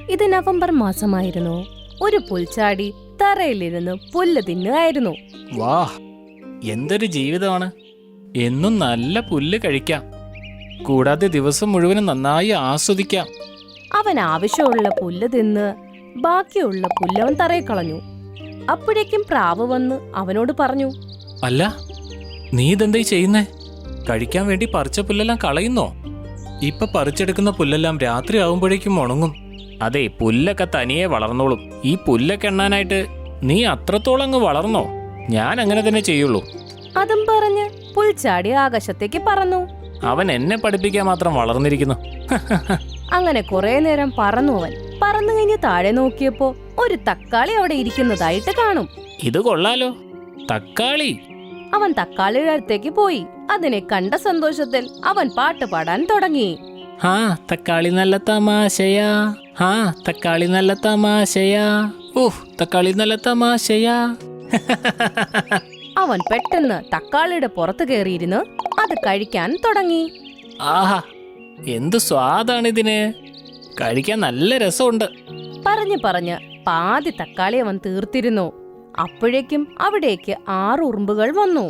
ഇത് നവംബർ മാസമായിരുന്നു. ഒരു പുൽച്ചാടി തറയിലിരുന്ന് പുല്ല് തിന്നുകയായിരുന്നു. വാ, എന്തൊരു ജീവിതമാണ്! എന്നും നല്ല പുല്ല് കഴിക്കാം, കൂടാതെ ദിവസം മുഴുവനും നന്നായി ആസ്വദിക്കാം. അവൻ ആവശ്യമുള്ള പുല്ല് തിന്ന് ബാക്കിയുള്ള പുല്ലവൻ തറയിൽ കളഞ്ഞു. അപ്പോഴേക്കും പ്രാവ് വന്ന് അവനോട് പറഞ്ഞു, അല്ല, നീ ഇതെന്തായി ചെയ്യുന്നേ? കഴിക്കാൻ വേണ്ടി പറിച്ച പുല്ലെല്ലാം കളയുന്നോ? ഇപ്പൊ പറിച്ചെടുക്കുന്ന പുല്ലെല്ലാം രാത്രി ആവുമ്പോഴേക്കും ഉണങ്ങും. അതെ, പുല്ലൊക്കെ തനിയെ വളർന്നോളും. ഈ പുല്ലൊക്കെ എണ്ണാനായിട്ട് നീ അത്രത്തോളം അങ്ങ് വളർന്നോ? ഞാൻ അങ്ങനെ തന്നെ ചെയ്യുള്ളൂ. അതും പറഞ്ഞ് പുൽച്ചാടി ആകാശത്തേക്ക് പറന്നു. അവൻ എന്നെ പഠിപ്പിക്കാൻ മാത്രം വളർന്നിരിക്കുന്നു. അങ്ങനെ കുറെ നേരം പറന്നു. അവൻ പറന്നു കഴിഞ്ഞ് താഴെ നോക്കിയപ്പോ ഒരു തക്കാളി അവിടെ ഇരിക്കുന്നതായിട്ട് കാണും. ഇത് കൊള്ളാലോ, തക്കാളി. അവൻ തക്കാളിയുടെ അടുത്തേക്ക് പോയി. അതിനെ കണ്ട സന്തോഷത്തിൽ അവൻ പാട്ട് പാടാൻ തുടങ്ങി. ഹാ, തക്കാളി നല്ല തമാശയാ, ഹാ തക്കാളി നല്ല തമാശയാ, ഊഹ് തക്കാളി നല്ല തമാശയാ. അവൻ പെട്ടെന്ന് തക്കാളിയുടെ പുറത്ത് കയറിയിരുന്ന് അത് കഴിക്കാൻ തുടങ്ങി. ആഹാ, എന്ത് സ്വാദാണിതിന്! കഴിക്കാൻ നല്ല രസമുണ്ട്. പറഞ്ഞ് പാതി തക്കാളി അവൻ തീർത്തിരുന്നു. അപ്പോഴേക്കും അവിടേക്ക് 6 ഉറുമ്പുകൾ വന്നു.